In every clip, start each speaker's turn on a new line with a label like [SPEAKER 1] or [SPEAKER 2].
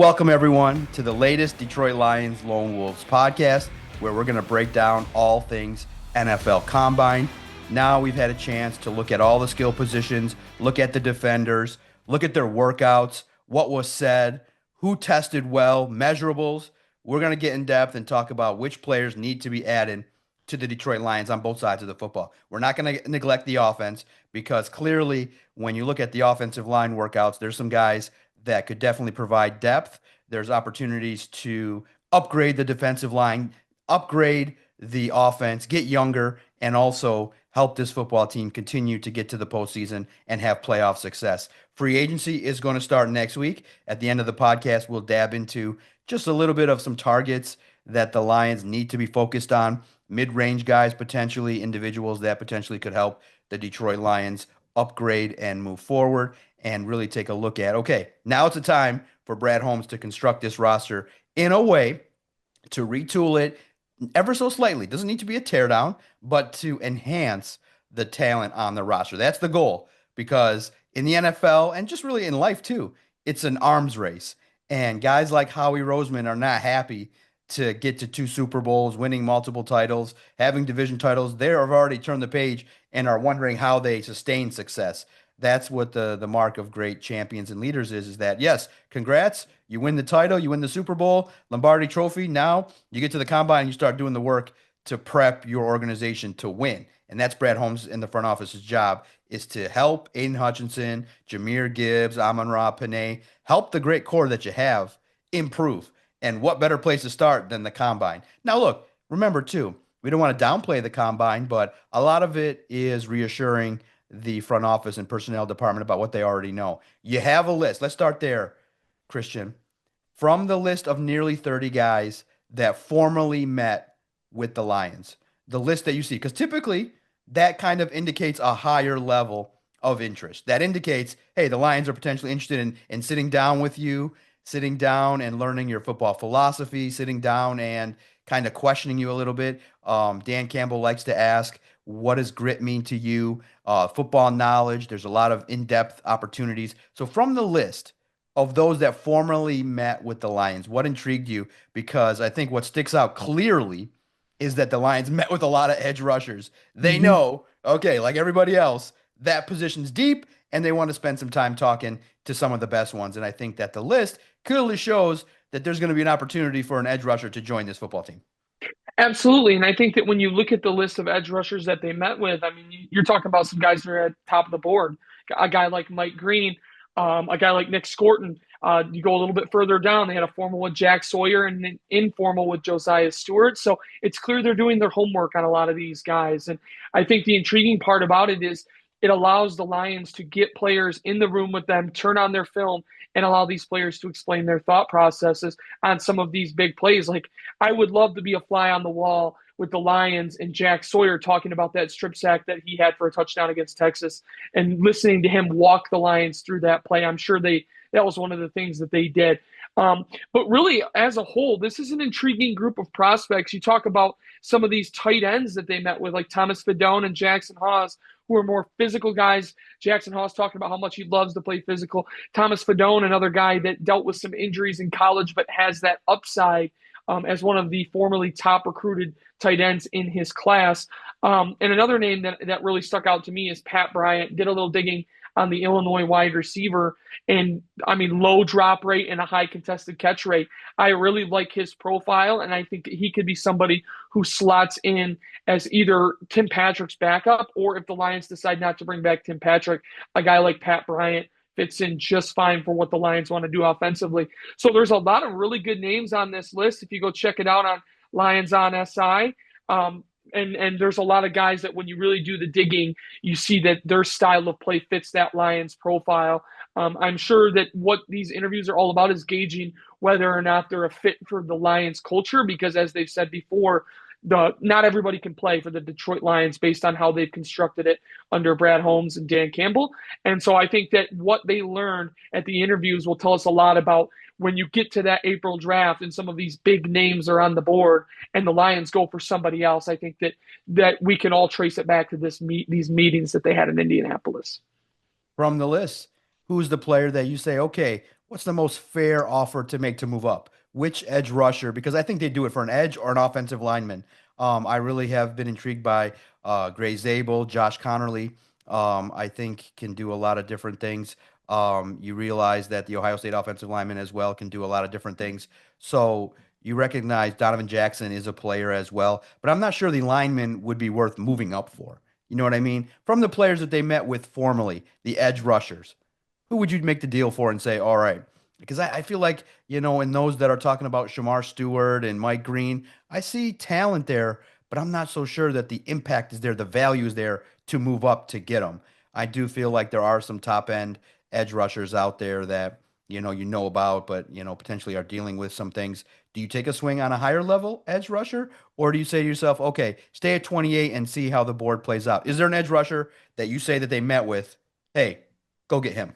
[SPEAKER 1] Welcome, everyone, to the latest Detroit Lions Lone Wolves podcast, where we're going to break down all things NFL Combine. Now we've had a chance to look at all the skill positions, look at the defenders, look at their workouts, what was said, who tested well, measurables. We're going to get in depth and talk about which players need to be added to the Detroit Lions on both sides of the football. We're not going to neglect the offense because clearly when you look at the offensive line workouts, there's some guys that could definitely provide depth. There's opportunities to upgrade the defensive line, upgrade the offense, get younger, and also help this football team continue to get to the postseason and have playoff success. Free agency is going to start next week. At the end of the podcast, we'll dab into just a little bit of some targets that the Lions need to be focused on, mid-range guys potentially, individuals that potentially could help the Detroit Lions upgrade and move forward, and really take a look at, okay, now it's a time for Brad Holmes to construct this roster in a way to retool it ever so slightly. Doesn't need to be a teardown, but to enhance the talent on the roster. That's the goal, because in the NFL and just really in life too, it's an arms race. And guys like Howie Roseman are not happy to get to 2 Super Bowls, winning multiple titles, having division titles. They have already turned the page and are wondering how they sustain success. That's what the mark of great champions and leaders is that, yes, congrats, you win the title, you win the Super Bowl, Lombardi Trophy. Now you get to the combine and you start doing the work to prep your organization to win. And that's Brad Holmes in the front office's job, is to help Aiden Hutchinson, Jahmyr Gibbs, Amon-Ra Panay, help the great core that you have improve. And what better place to start than the combine? Now, look, remember too, we don't want to downplay the combine, but a lot of it is reassuring the front office and personnel department about what they already know. You have a list. Let's start there, Christian. From the list of nearly 30 guys that formally met with the Lions, the list that you see, because typically that kind of indicates a higher level of interest. That indicates, hey, the Lions are potentially interested in sitting down with you, sitting down and learning your football philosophy, sitting down and kind of questioning you a little bit. Dan Campbell likes to ask, what does grit mean to you? Football knowledge. There's a lot of in-depth opportunities. So from the list of those that formerly met with the Lions, what intrigued you? Because I think what sticks out clearly is that the Lions met with a lot of edge rushers. They know, okay, like everybody else, that position's deep, and they want to spend some time talking to some of the best ones. And I think that the list clearly shows that there's going to be an opportunity for an edge rusher to join this football team.
[SPEAKER 2] Absolutely. And I think that when you look at the list of edge rushers that they met with, I mean, you're talking about some guys that are at top of the board. A guy like Mike Green, a guy like Nick Scorton. You go a little bit further down, they had a formal with Jack Sawyer and an informal with Josiah Stewart. So it's clear they're doing their homework on a lot of these guys. And I think the intriguing part about it is it allows the Lions to get players in the room with them, turn on their film, and allow these players to explain their thought processes on some of these big plays. Like, I would love to be a fly on the wall with the Lions and Jack Sawyer talking about that strip sack that he had for a touchdown against Texas and listening to him walk the Lions through that play. I'm sure that was one of the things that they did. But really, as a whole, this is an intriguing group of prospects. You talk about some of these tight ends that they met with, like Thomas Fidone and Jackson Haas, who are more physical guys. Jackson Haas talking about how much he loves to play physical. Thomas Fidone, another guy that dealt with some injuries in college but has that upside as one of the formerly top recruited tight ends in his class. And another name that really stuck out to me is Pat Bryant. Did a little digging on the Illinois wide receiver, and I mean, low drop rate and a high contested catch rate. I really like his profile, and I think he could be somebody who slots in as either Tim Patrick's backup, or if the Lions decide not to bring back Tim Patrick, a guy like Pat Bryant fits in just fine for what the Lions want to do offensively. So there's a lot of really good names on this list. If you go check it out on Lions on SI, and there's a lot of guys that when you really do the digging, you see that their style of play fits that Lions profile. I'm sure that what these interviews are all about is gauging whether or not they're a fit for the Lions culture, because as they've said before, not everybody can play for the Detroit Lions based on how they've constructed it under Brad Holmes and Dan Campbell. And so I think that what they learn at the interviews will tell us a lot about when you get to that April draft and some of these big names are on the board and the Lions go for somebody else. I think that we can all trace it back to these meetings that they had in Indianapolis.
[SPEAKER 1] From the list, who's the player that you say, okay, what's the most fair offer to make to move up? Which edge rusher? Because I think they do it for an edge or an offensive lineman. I really have been intrigued by Gray Zabel, Josh Connerly. I think can do a lot of different things. You realize that the Ohio State offensive lineman as well can do a lot of different things. So you recognize Donovan Jackson is a player as well, but I'm not sure the lineman would be worth moving up for. You know what I mean? From the players that they met with formally, the edge rushers, who would you make the deal for and say, all right? Because I feel like, in those that are talking about Shamar Stewart and Mike Green, I see talent there, but I'm not so sure that the impact is there, the value is there to move up to get them. I do feel like there are some top end edge rushers out there that, you know about, but, potentially are dealing with some things. Do you take a swing on a higher level edge rusher, or do you say to yourself, okay, stay at 28 and see how the board plays out? Is there an edge rusher that you say that they met with? Hey, go get him.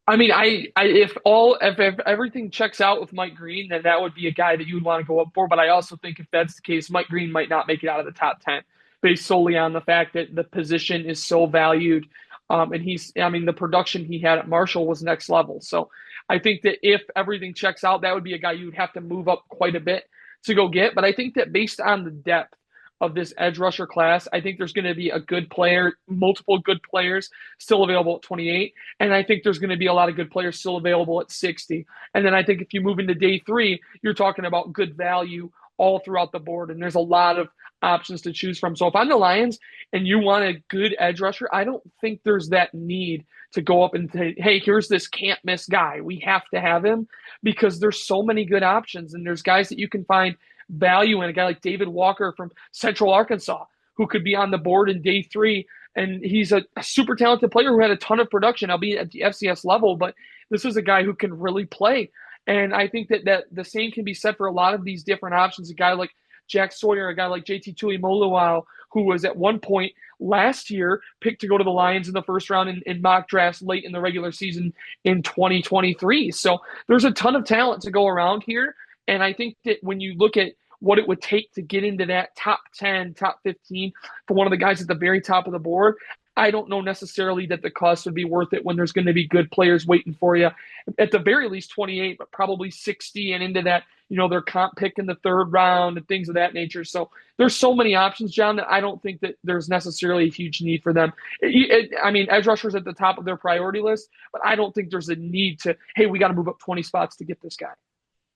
[SPEAKER 2] I mean, if everything checks out with Mike Green, then that would be a guy that you would want to go up for. But I also think if that's the case, Mike Green might not make it out of the top 10 based solely on the fact that the position is so valued. And I mean, the production he had at Marshall was next level. So I think that if everything checks out, that would be a guy you would have to move up quite a bit to go get. But I think that based on the depth of this edge rusher class, I think there's going to be a good player, multiple good players still available at 28. And I think there's going to be a lot of good players still available at 60. And then I think if you move into day three, you're talking about good value all throughout the board. And there's a lot of options to choose from. So if I'm the Lions and you want a good edge rusher, I don't think there's that need to go up and say, hey, here's this can't miss guy. We have to have him because there's so many good options. And there's guys that you can find value in, a guy like David Walker from Central Arkansas, who could be on the board in day three. And he's a super talented player who had a ton of production, albeit at the FCS level, but this is a guy who can really play. And I think that the same can be said for a lot of these different options. A guy like Jack Sawyer, a guy like JT Tuimoloau, who was at one point last year picked to go to the Lions in the first round in mock drafts late in the regular season in 2023. So there's a ton of talent to go around here. And I think that when you look at what it would take to get into that top 10, top 15 for one of the guys at the very top of the board, I don't know necessarily that the cost would be worth it when there's going to be good players waiting for you at the very least 28, but probably 60 and into that, their comp pick in the third round and things of that nature. So there's so many options, John, that I don't think that there's necessarily a huge need for them. I mean, edge rushers at the top of their priority list, but I don't think there's a need to, hey, we got to move up 20 spots to get this guy.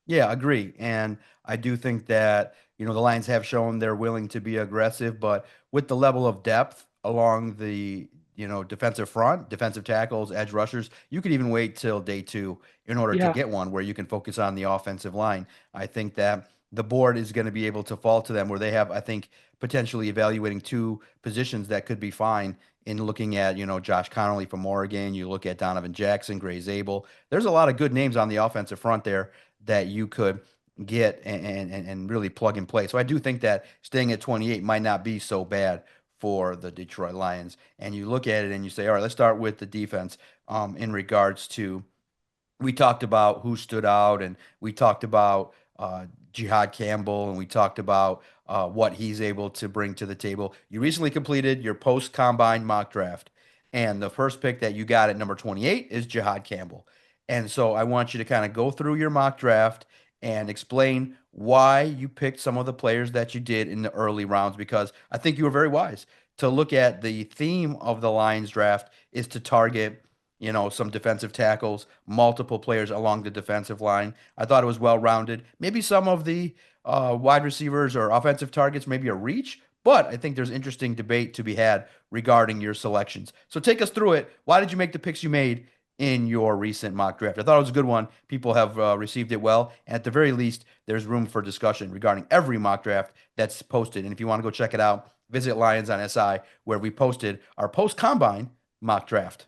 [SPEAKER 1] Yeah, agree. And I do think that, the Lions have shown they're willing to be aggressive, but with the level of depth along the, defensive front, defensive tackles, edge rushers, you could even wait till day two in order to
[SPEAKER 2] Yeah.
[SPEAKER 1] get one where you can focus on the offensive line. I think that the board is going to be able to fall to them where they have, I think, potentially evaluating two positions that could be fine in looking at, Josh Connolly from Oregon. You look at Donovan Jackson, Gray Zabel. There's a lot of good names on the offensive front there that you could get and really plug and play. So I do think that staying at 28 might not be so bad for the Detroit Lions. And you look at it and you say, all right, let's start with the defense in regards to we talked about who stood out and we talked about Jihad Campbell and we talked about what he's able to bring to the table. You recently completed your post combine mock draft, and the first pick that you got at number 28 is Jihad Campbell. And so I want you to kind of go through your mock draft and explain why you picked some of the players that you did in the early rounds, because I think you were very wise to look at the theme of the Lions draft is to target some defensive tackles, multiple players along the defensive line. I thought it was well rounded. Maybe some of the wide receivers or offensive targets, maybe a reach, but I think there's interesting debate to be had regarding your selections. So take us through it. Why did you make the picks you made in your recent mock draft? I thought it was a good one. People have received it well. And at the very least, there's room for discussion regarding every mock draft that's posted. And if you want to go check it out, visit Lions on SI, where we posted our post combine mock draft.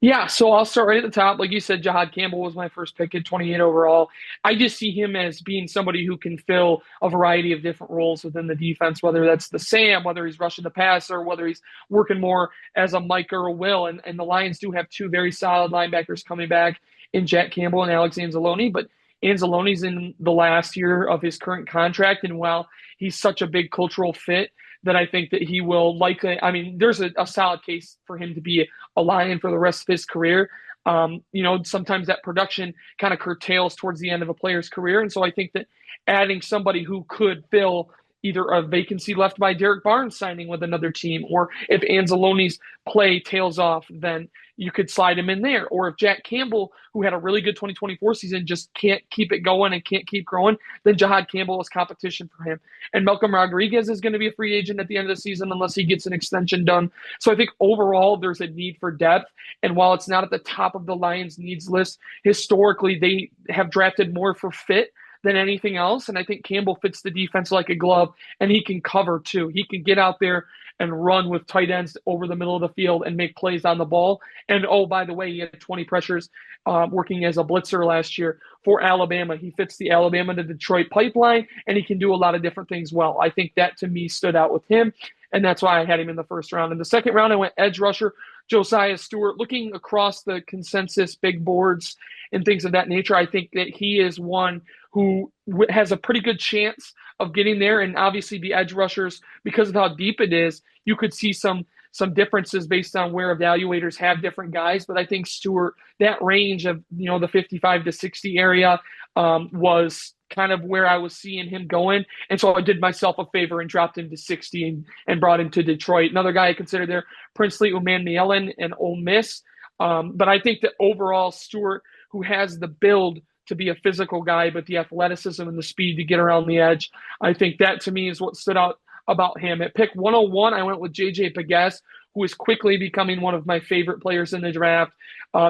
[SPEAKER 2] Yeah, so I'll start right at the top. Like you said, Jihad Campbell was my first pick at 28 overall. I just see him as being somebody who can fill a variety of different roles within the defense, whether that's the Sam, whether he's rushing the passer, whether he's working more as a Mike or a Will. And the Lions do have two very solid linebackers coming back in Jack Campbell and Alex Anzalone, but Anzalone's in the last year of his current contract. And while he's such a big cultural fit, that I think that he will likely, I mean, there's a solid case for him to be a Lion for the rest of his career. Sometimes that production kind of curtails towards the end of a player's career. And so I think that adding somebody who could fill either a vacancy left by Derek Barnes signing with another team, or if Anzalone's play tails off, then you could slide him in there. Or if Jack Campbell, who had a really good 2024 season, just can't keep it going and can't keep growing, then Jahad Campbell is competition for him. And Malcolm Rodriguez is going to be a free agent at the end of the season unless he gets an extension done. So I think overall there's a need for depth. And while it's not at the top of the Lions needs list, historically they have drafted more for fit than anything else. And I think Campbell fits the defense like a glove, and he can cover too. He can get out there and run with tight ends over the middle of the field and make plays on the ball. And oh, by the way, he had 20 pressures working as a blitzer last year for Alabama. He fits the Alabama to Detroit pipeline, and he can do a lot of different things well. I think that to me stood out with him, and that's why I had him in the first round. In the second round, I went edge rusher Josiah Stewart. Looking across the consensus big boards and things of that nature, I think that he is one who has a pretty good chance of getting there. And obviously the edge rushers, because of how deep it is, you could see some differences based on where evaluators have different guys. But I think Stewart, that range of, the 55 to 60 area was kind of where I was seeing him going. And so I did myself a favor and dropped him to 60 and brought him to Detroit. Another guy I consider there, Princely Umanmielen and Ole Miss. But I think that overall Stewart, who has the build to be a physical guy, but the athleticism and the speed to get around the edge, I think that to me is what stood out about him. At pick 101, I went with J.J. Pegues, who is quickly becoming one of my favorite players in the draft.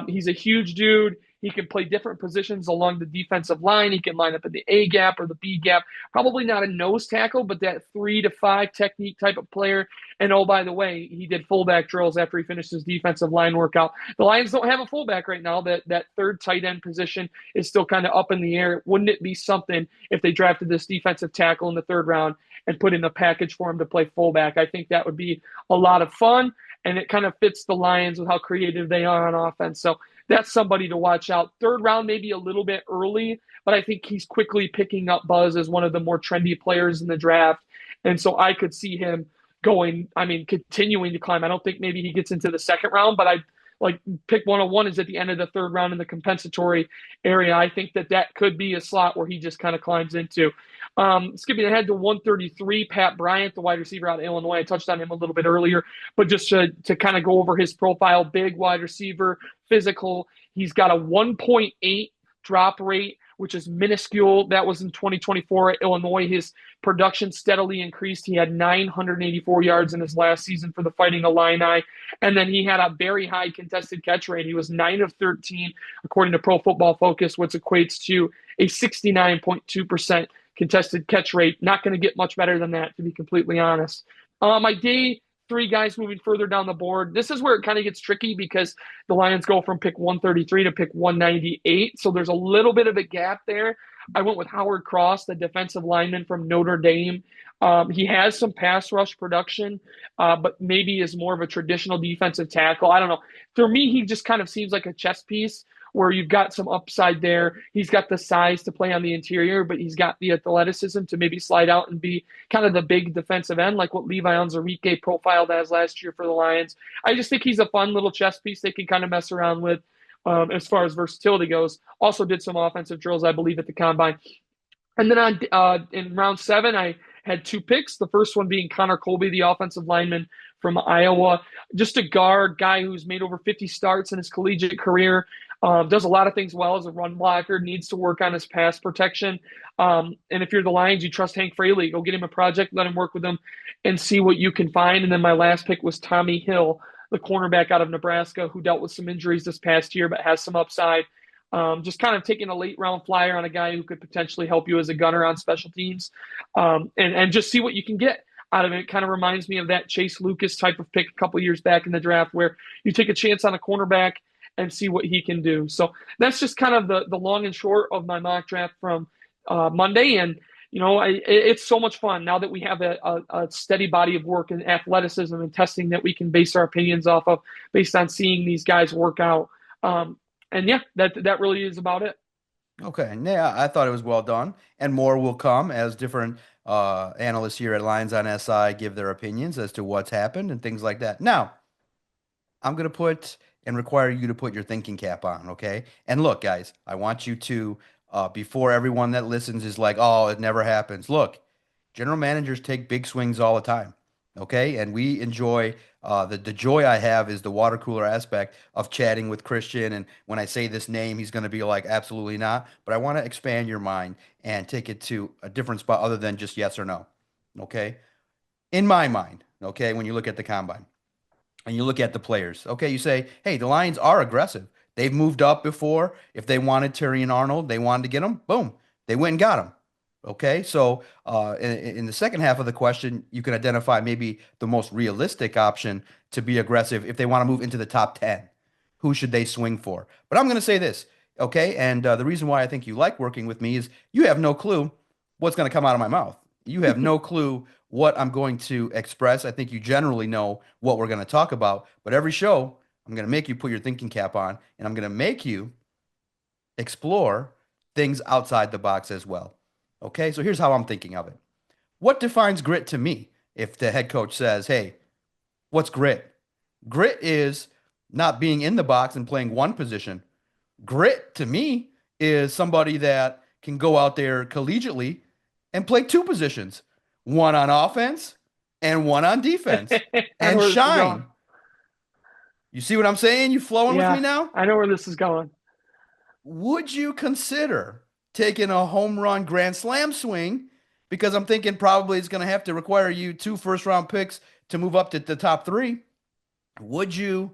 [SPEAKER 2] He's a huge dude. He can play different positions along the defensive line. He can line up in the A gap or the B gap. Probably not a nose tackle, but that 3 to 5 technique type of player. And oh, by the way, he did fullback drills after he finished his defensive line workout. The Lions don't have a fullback right now. That third tight end position is still kind of up in the air. Wouldn't it be something if they drafted this defensive tackle in the third round and put in a package for him to play fullback? I think that would be a lot of fun, and it kind of fits the Lions with how creative they are on offense. So that's somebody to watch out. Third round, maybe a little bit early, but I think he's quickly picking up buzz as one of the more trendy players in the draft. And so I could see him continuing to climb. I don't think maybe he gets into the second round, but pick 101 is at the end of the third round in the compensatory area. I think that could be a slot where he just kind of climbs into. Skipping ahead to 133, Pat Bryant, the wide receiver out of Illinois. I touched on him a little bit earlier, but just to kind of go over his profile, big wide receiver, physical. He's got a 1.8 drop rate, which is minuscule. That was in 2024 at Illinois. His production steadily increased. He had 984 yards in his last season for the Fighting Illini. And then he had a very high contested catch rate. He was 9 of 13, according to Pro Football Focus, which equates to a 69.2% contested catch rate. Not going to get much better than that, to be completely honest. My day 3 guys moving further down the board. This is where it kind of gets tricky because the Lions go from pick 133 to pick 198. So there's a little bit of a gap there. I went with Howard Cross, the defensive lineman from Notre Dame. He has some pass rush production, but maybe is more of a traditional defensive tackle. I don't know. For me, he just kind of seems like a chess piece where you've got some upside there. He's got the size to play on the interior, but he's got the athleticism to maybe slide out and be kind of the big defensive end, like what Levi Onwuzurike profiled as last year for the Lions. I just think he's a fun little chess piece they can kind of mess around with as far as versatility goes. Also did some offensive drills, I believe, at the Combine. And then in round 7, I had 2 picks. The first one being Connor Colby, the offensive lineman from Iowa. Just a guy who's made over 50 starts in his collegiate career. Does a lot of things well as a run blocker, needs to work on his pass protection. And if you're the Lions, you trust Hank Fraley. Go get him a project, let him work with him, and see what you can find. And then my last pick was Tommy Hill, the cornerback out of Nebraska, who dealt with some injuries this past year but has some upside. Just kind of taking a late round flyer on a guy who could potentially help you as a gunner on special teams, and just see what you can get out of it. It kind of reminds me of that Chase Lucas type of pick a couple years back in the draft where you take a chance on a cornerback and see what he can do. So that's just kind of the long and short of my mock draft from Monday. And, it's so much fun now that we have a steady body of work and athleticism and testing that we can base our opinions off of based on seeing these guys work out. And yeah, that really is about it.
[SPEAKER 1] Okay. Yeah, I thought it was well done, and more will come as different analysts here at Lines on SI give their opinions as to what's happened and things like that. Now, I'm going to put and require you to put your thinking cap on, okay? And look, guys, I want you to, before everyone that listens is like, oh, it never happens. Look, general managers take big swings all the time, okay? And we enjoy, the joy I have is the water cooler aspect of chatting with Christian. And when I say this name, he's going to be like, absolutely not. But I want to expand your mind and take it to a different spot other than just yes or no, okay? In my mind, okay, when you look at the combine and you look at the players. Okay, you say, hey, the Lions are aggressive. They've moved up before. If they wanted Terry and Arnold, they wanted to get him. Boom, they went and got him. Okay, so in the second half of the question, you can identify maybe the most realistic option to be aggressive if they want to move into the top 10. Who should they swing for? But I'm going to say this, okay? And the reason why I think you like working with me is you have no clue what's going to come out of my mouth. You have no clue what I'm going to express. I think you generally know what we're going to talk about, but every show, I'm going to make you put your thinking cap on and I'm going to make you explore things outside the box as well. Okay, so here's how I'm thinking of it. What defines grit to me? If the head coach says, hey, what's grit? Grit is not being in the box and playing one position. Grit to me is somebody that can go out there collegiately and play two positions, one on offense and one on defense,
[SPEAKER 2] I know
[SPEAKER 1] and
[SPEAKER 2] where this is going.
[SPEAKER 1] shine. You see what I'm saying? You flowing with me
[SPEAKER 2] Yeah,
[SPEAKER 1] now?
[SPEAKER 2] I know where this is going.
[SPEAKER 1] Would you consider taking a home run grand slam swing? Because I'm thinking probably it's going to have to require you two first round picks to move up to the top three. Would you?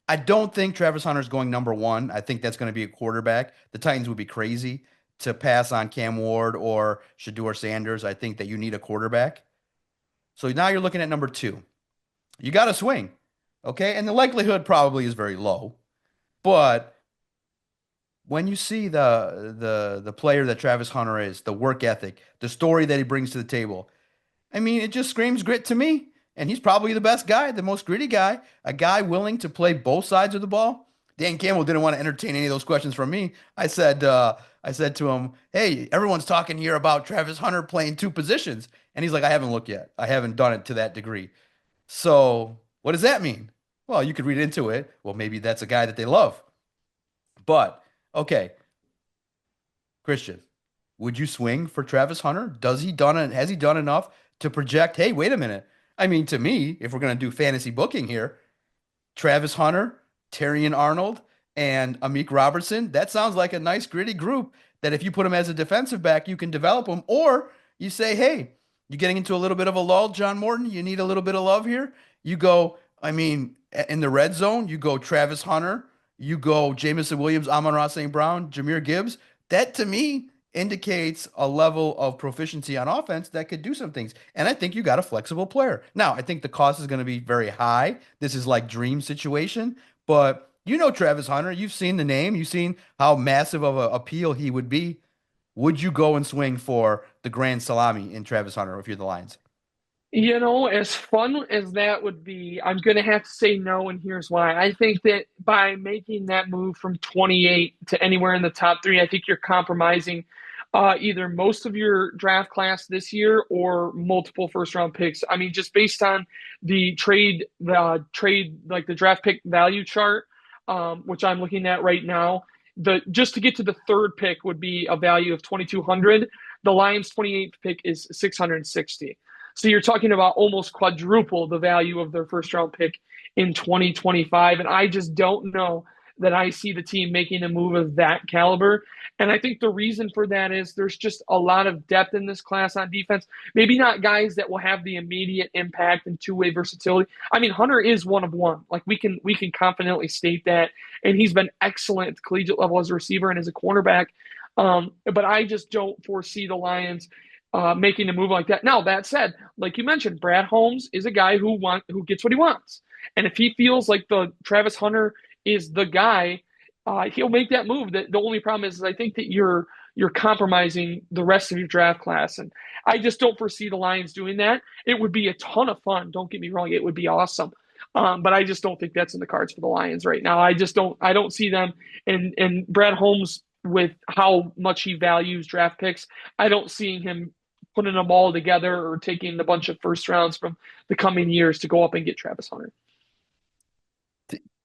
[SPEAKER 1] I don't think Travis Hunter's going number one. I think that's going to be a quarterback. The Titans would be crazy to pass on Cam Ward or Shador Sanders. I think that you need a quarterback. So now you're looking at number two. You got to swing, okay? And the likelihood probably is very low. But when you see the player that Travis Hunter is, the work ethic, the story that he brings to the table, I mean, it just screams grit to me. And he's probably the best guy, the most gritty guy, a guy willing to play both sides of the ball. Dan Campbell didn't want to entertain any of those questions from me. I said to him, "Hey, everyone's talking here about Travis Hunter playing two positions," and he's like, "I haven't looked yet. I haven't done it to that degree." So, what does that mean? Well, you could read into it. Well, maybe that's a guy that they love. But okay, Christian, would you swing for Travis Hunter? Does he done it? Has he done enough to project? Hey, wait a minute. I mean, to me, if we're gonna do fantasy booking here, Travis Hunter, Terrion Arnold, and Amik Robertson, that sounds like a nice gritty group that if you put him as a defensive back, you can develop him. Or you say, hey, you're getting into a little bit of a lull, John Morton. You need a little bit of love here. You go, I mean, in the red zone, you go Travis Hunter, you go Jamison Williams, Amon-Ra St. Brown, Jameer Gibbs. That to me indicates a level of proficiency on offense that could do some things. And I think you got a flexible player. Now, I think the cost is going to be very high. This is like dream situation, but you know Travis Hunter, you've seen the name, you've seen how massive of an appeal he would be. Would you go and swing for the grand salami in Travis Hunter if you're the Lions?
[SPEAKER 2] As fun as that would be, I'm going to have to say no, and here's why. I think that by making that move from 28 to anywhere in the top three, I think you're compromising either most of your draft class this year or multiple first round picks. I mean, just based on like the draft pick value chart, which I'm looking at right now, the just to get to the third pick would be a value of 2,200. The Lions' 28th pick is 660. So you're talking about almost quadruple the value of their first round pick in 2025. And I just don't know that I see the team making a move of that caliber. And I think the reason for that is there's just a lot of depth in this class on defense. Maybe not guys that will have the immediate impact and two-way versatility. I mean, Hunter is one of one. Like we can confidently state that. And he's been excellent at the collegiate level as a receiver and as a cornerback. But I just don't foresee the Lions making a move like that. Now, that said, like you mentioned, Brad Holmes is a guy who gets what he wants. And if he feels like the Travis Hunter is the guy, he'll make that move. The only problem is I think that you're compromising the rest of your draft class. And I just don't foresee the Lions doing that. It would be a ton of fun. Don't get me wrong. It would be awesome. But I just don't think that's in the cards for the Lions right now. I don't see them and Brad Holmes with how much he values draft picks. I don't see him putting them all together or taking a bunch of first rounds from the coming years to go up and get Travis Hunter.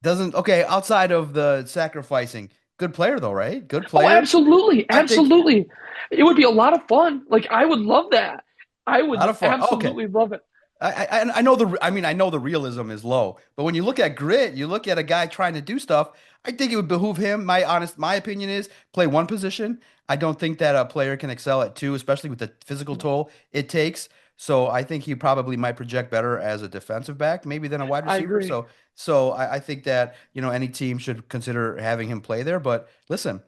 [SPEAKER 1] Doesn't okay, outside of the sacrificing, good player though, right? Good
[SPEAKER 2] Oh,
[SPEAKER 1] player.
[SPEAKER 2] absolutely,
[SPEAKER 1] I think
[SPEAKER 2] absolutely. It would be a lot of fun. Like I would love that. I
[SPEAKER 1] a lot
[SPEAKER 2] would
[SPEAKER 1] of fun. Okay.
[SPEAKER 2] absolutely love it.
[SPEAKER 1] I know I know the realism is low, but when you look at grit, you look at a guy trying to do stuff. I think it would behoove him. My opinion is play one position. I don't think that a player can excel at two, especially with the physical
[SPEAKER 2] No,
[SPEAKER 1] toll it takes. So I think he probably might project better as a defensive back, maybe than a wide
[SPEAKER 2] I
[SPEAKER 1] receiver.
[SPEAKER 2] agree.
[SPEAKER 1] So I think that any team should consider having him play there. But listen,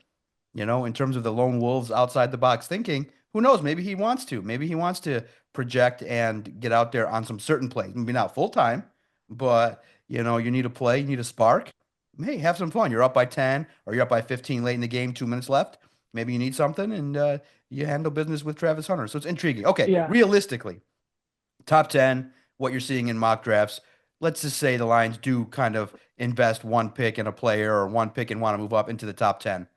[SPEAKER 1] in terms of the lone wolves outside the box thinking, who knows? Maybe he wants to. Maybe he wants to project and get out there on some certain plays. Maybe not full time, but you need a play, you need a spark. Hey, have some fun. You're up by 10 or you're up by 15 late in the game, 2 minutes left. Maybe you need something and you handle business with Travis Hunter. So it's intriguing. Okay,
[SPEAKER 2] Yeah.
[SPEAKER 1] realistically, top 10, what you're seeing in mock drafts. Let's just say the Lions do kind of invest one pick in a player or one pick and want to move up into the top 10.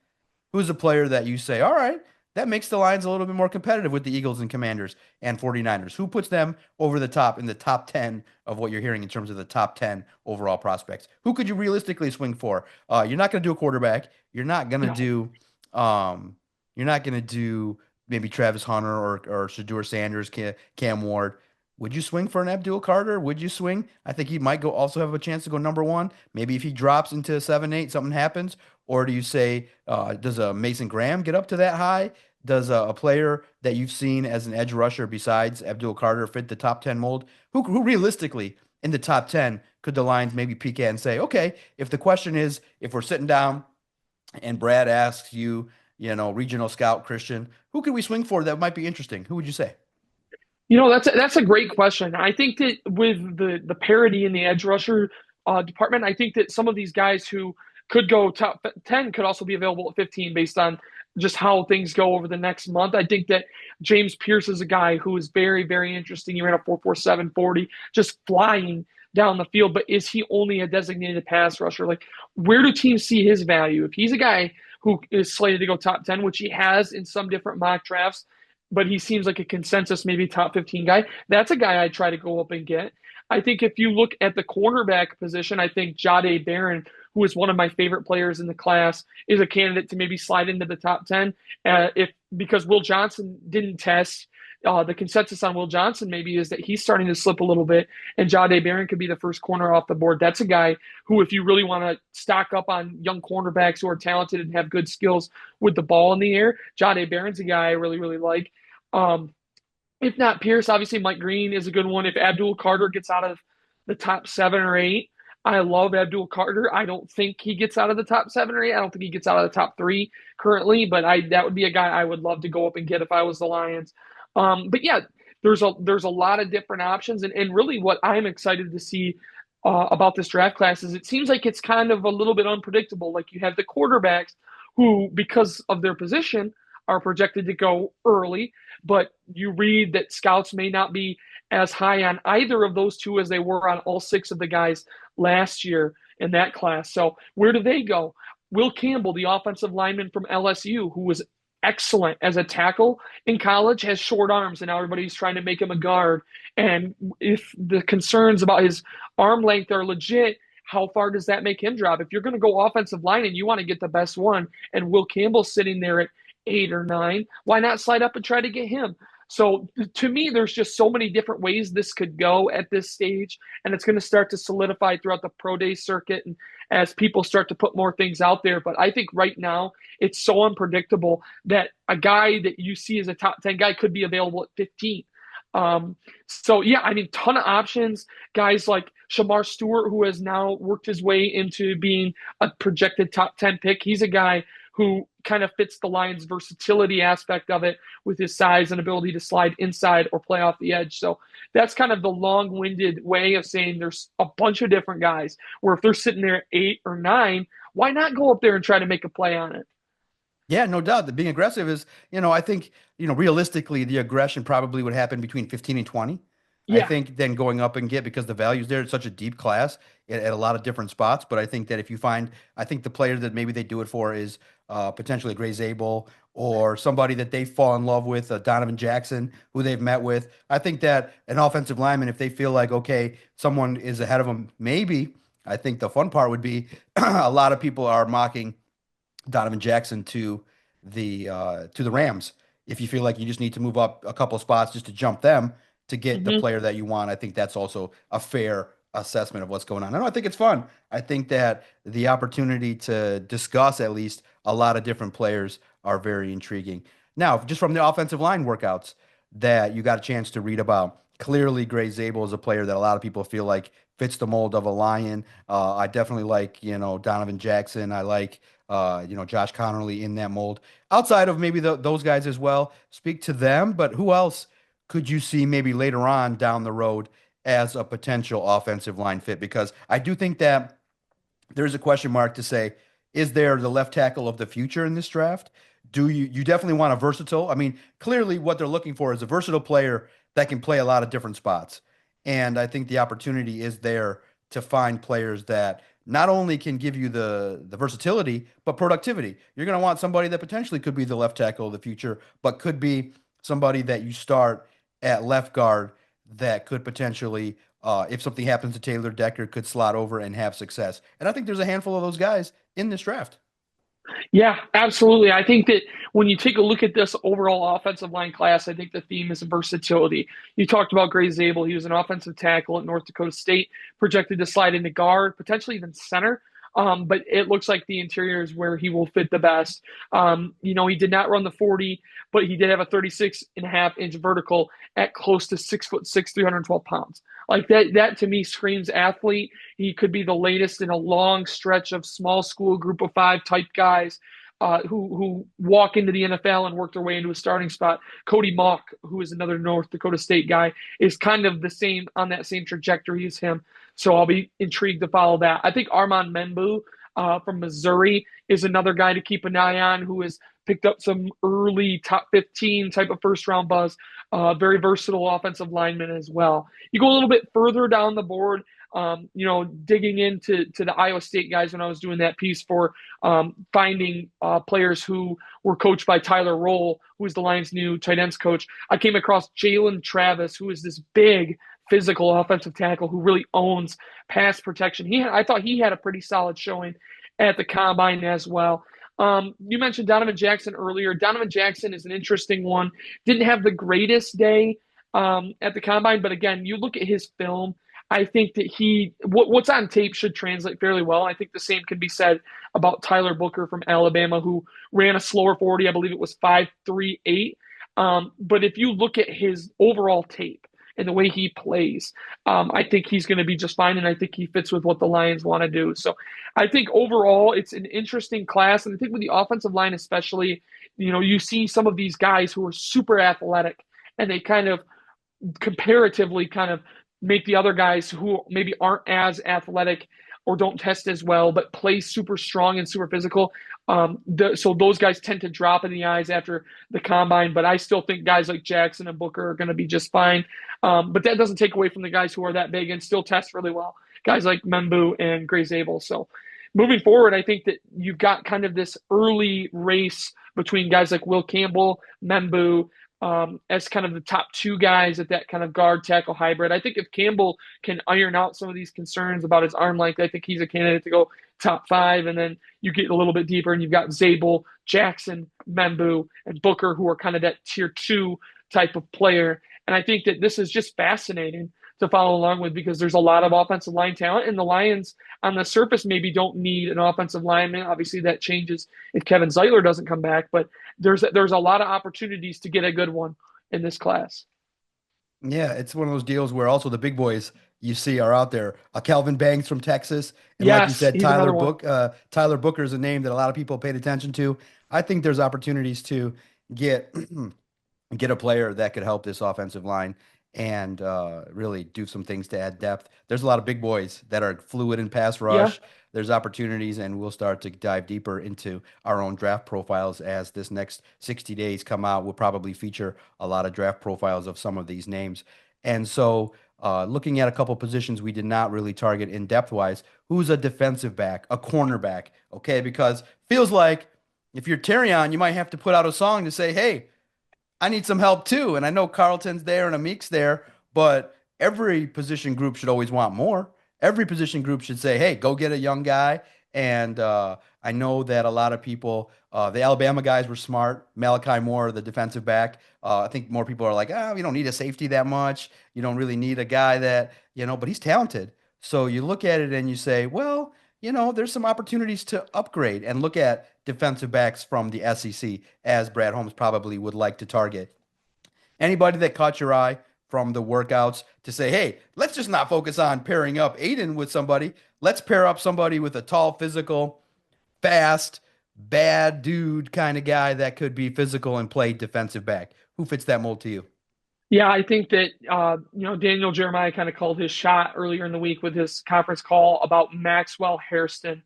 [SPEAKER 1] Who's a player that you say, all right, that makes the Lions a little bit more competitive with the Eagles and Commanders and 49ers? Who puts them over the top in the top 10 of what you're hearing in terms of the top 10 overall prospects? Who could you realistically swing for? You're not going to do a quarterback. You're not going to
[SPEAKER 2] No.
[SPEAKER 1] do um you're not going to do maybe Travis Hunter or Shadur Sanders, Cam Ward. Would you swing for an Abdul Carter? Would you swing? I think he might go also have a chance to go number one. Maybe if he drops into 7-8, something happens. Or do you say, does a Mason Graham get up to that high? Does a player that you've seen as an edge rusher besides Abdul Carter fit the top 10 mold? Who realistically in the top 10 could the Lions maybe peek at and say, okay, if the question is, if we're sitting down and Brad asks you, regional scout Christian, who could we swing for that might be interesting? Who would you say?
[SPEAKER 2] That's a great question. I think that with the parity in the edge rusher department, I think that some of these guys who could go top 10 could also be available at 15 based on just how things go over the next month. I think that James Pierce is a guy who is very, very interesting. He ran a 4.47 40, just flying down the field. But is he only a designated pass rusher? Like, where do teams see his value? If he's a guy who is slated to go top 10, which he has in some different mock drafts, but he seems like a consensus, maybe top 15 guy. That's a guy I'd try to go up and get. I think if you look at the cornerback position, I think Jahdae Barron, who is one of my favorite players in the class, is a candidate to maybe slide into the top 10. If because Will Johnson didn't test, the consensus on Will Johnson maybe is that he's starting to slip a little bit, and Jahdae Barron could be the first corner off the board. That's a guy who, if you really want to stock up on young cornerbacks who are talented and have good skills with the ball in the air, Jahdae Barron's a guy I really, really like. Um, if not Pierce, obviously Mike Green is a good one. If Abdul Carter gets out of the top 7 or 8, I love Abdul Carter. I don't think he gets out of the top 7 or 8. I don't think he gets out of the top 3 currently, but I that would be a guy I would love to go up and get if I was the Lions. But yeah, there's a lot of different options, and really what I'm excited to see about this draft class is it seems like it's kind of a little bit unpredictable. Like you have the quarterbacks who, because of their position, are projected to go early, but you read that scouts may not be as high on either of those two as they were on all 6 of the guys last year in that class. So where do they go? Will Campbell, the offensive lineman from LSU, who was excellent as a tackle in college, has short arms, and now everybody's trying to make him a guard. And if the concerns about his arm length are legit, how far does that make him drop? If you're going to go offensive line and you want to get the best one, and Will Campbell's sitting there at 8 or 9, why not slide up and try to get him? So to me, there's just so many different ways this could go at this stage, and it's going to start to solidify throughout the pro day circuit and as people start to put more things out there. But I think right now it's so unpredictable that a guy that you see as a top 10 guy could be available at 15. So yeah, I mean, ton of options. Guys like Shamar Stewart, who has now worked his way into being a projected top 10 pick. He's a guy who kind of fits the Lions' versatility aspect of it with his size and ability to slide inside or play off the edge. So that's kind of the long-winded way of saying there's a bunch of different guys where if they're sitting there at 8 or 9, why not go up there and try to make a play on it?
[SPEAKER 1] Yeah, no doubt that being aggressive is, I think, realistically, the aggression probably would happen between 15 and 20. I
[SPEAKER 2] Yeah,
[SPEAKER 1] think then going up and get because the values there, it's such a deep class at a lot of different spots. But I think that if you find, I think the player that maybe they do it for is potentially Gray Zabel or somebody that they fall in love with, Donovan Jackson, who they've met with. I think that an offensive lineman, if they feel like, okay, someone is ahead of them, maybe, I think the fun part would be a lot of people are mocking Donovan Jackson to the Rams. If you feel like you just need to move up a couple spots just to jump them to get the
[SPEAKER 2] Hmm.
[SPEAKER 1] player that you want, I think that's also a fair assessment of what's going on. I think it's fun. I think that the opportunity to discuss at least a lot of different players are very intriguing. Now, just from the offensive line workouts that you got a chance to read about, clearly Gray Zabel is a player that a lot of people feel like fits the mold of a Lion. I definitely like, Donovan Jackson. I like Josh Connerly in that mold. Outside of maybe those guys as well, speak to them. But who else could you see maybe later on down the road as a potential offensive line fit? Because I do think that there's a question mark to say, is there the left tackle of the future in this draft? Do you definitely want a versatile? I mean, clearly what they're looking for is a versatile player that can play a lot of different spots. And I think the opportunity is there to find players that not only can give you the versatility, but productivity. You're going to want somebody that potentially could be the left tackle of the future, but could be somebody that you start at left guard that could potentially if something happens to Taylor Decker, could slot over and have success. And I think there's a handful of those guys in this draft.
[SPEAKER 2] Yeah, absolutely. I think that when you take a look at this overall offensive line class, I think the theme is versatility. You talked about Gray Zabel. He was an offensive tackle at North Dakota State, projected to slide into guard, potentially even center. But it looks like the interior is where he will fit the best. He did not run the 40, but he did have a 36.5-inch vertical at close to 6'6", 312 pounds. Like that to me screams athlete. He could be the latest in a long stretch of small school group of five type guys who walk into the NFL and work their way into a starting spot. Cody Mock, who is another North Dakota State guy, is kind of the same on that same trajectory as him. So I'll be intrigued to follow that. I think Armand Membu from Missouri is another guy to keep an eye on who has picked up some early top 15 type of first round buzz. Very versatile offensive lineman as well. You go a little bit further down the board, digging into the Iowa State guys when I was doing that piece for finding players who were coached by Tyler Roll, who is the Lions' new tight ends coach. I came across Jalen Travis, who is this big physical offensive tackle who really owns pass protection. I thought he had a pretty solid showing at the combine as well. You mentioned Donovan Jackson earlier. Donovan Jackson is an interesting one. Didn't have the greatest day at the combine, but again, you look at his film. I think that what's on tape should translate fairly well. I think the same can be said about Tyler Booker from Alabama, who ran a slower 40. I believe it was 5.38. But if you look at his overall tape and the way he plays, I think he's going to be just fine. And I think he fits with what the Lions want to do. So I think overall it's an interesting class. And I think with the offensive line, especially, you see some of these guys who are super athletic and they kind of comparatively kind of make the other guys who maybe aren't as athletic or don't test as well, but play super strong and super physical. So those guys tend to drop in the eyes after the combine, but I still think guys like Jackson and Booker are going to be just fine. But that doesn't take away from the guys who are that big and still test really well. Guys like Membu and Gray Zabel. So moving forward, I think that you've got kind of this early race between guys like Will Campbell, Membu, as kind of the top two guys at that kind of guard tackle hybrid. I think if Campbell can iron out some of these concerns about his arm length, I think he's a candidate to go top five. And then you get a little bit deeper and you've got Zabel, Jackson, Membu, and Booker, who are kind of that tier two type of player. And I think that this is just fascinating to follow along with because there's a lot of offensive line talent, and the Lions on the surface maybe don't need an offensive lineman. Obviously, that changes if Kevin Zeitler doesn't come back, but there's a lot of opportunities to get a good one in this class.
[SPEAKER 1] Yeah, it's one of those deals where also the big boys you see are out there. Calvin Banks from Texas, and like you
[SPEAKER 2] Yes,
[SPEAKER 1] said,
[SPEAKER 2] he's another one.
[SPEAKER 1] Tyler Booker is a name that a lot of people paid attention to. I think there's opportunities to get get a player that could help this offensive line and really do some things to add depth. There's a lot of big boys that are fluid in pass
[SPEAKER 2] Yeah,
[SPEAKER 1] rush. There's opportunities, and we'll start to dive deeper into our own draft profiles as this next 60 days come out. We'll probably feature a lot of draft profiles of some of these names. And so, looking at a couple positions we did not really target in depth wise, who's a defensive back, a cornerback, okay? Because feels like if you're Terrion, you might have to put out a song to say, hey, I need some help too. And I know Carlton's there and Amik's there, but every position group should always want more. Every position group should say, hey, go get a young guy. And I know that a lot of people, the Alabama guys were smart. Malachi Moore, the defensive back. I think more people are like, ah, we don't need a safety that much. You don't really need a guy that, but he's talented. So you look at it and you say, well, there's some opportunities to upgrade and look at defensive backs from the SEC, as Brad Holmes probably would like to target. Anybody that caught your eye from the workouts to say, hey, let's just not focus on pairing up Aiden with somebody. Let's pair up somebody with a tall, physical, fast, bad dude kind of guy that could be physical and play defensive back. Who fits that mold to you?
[SPEAKER 2] Yeah, I think that Daniel Jeremiah kind of called his shot earlier in the week with his conference call about Maxwell Hairston,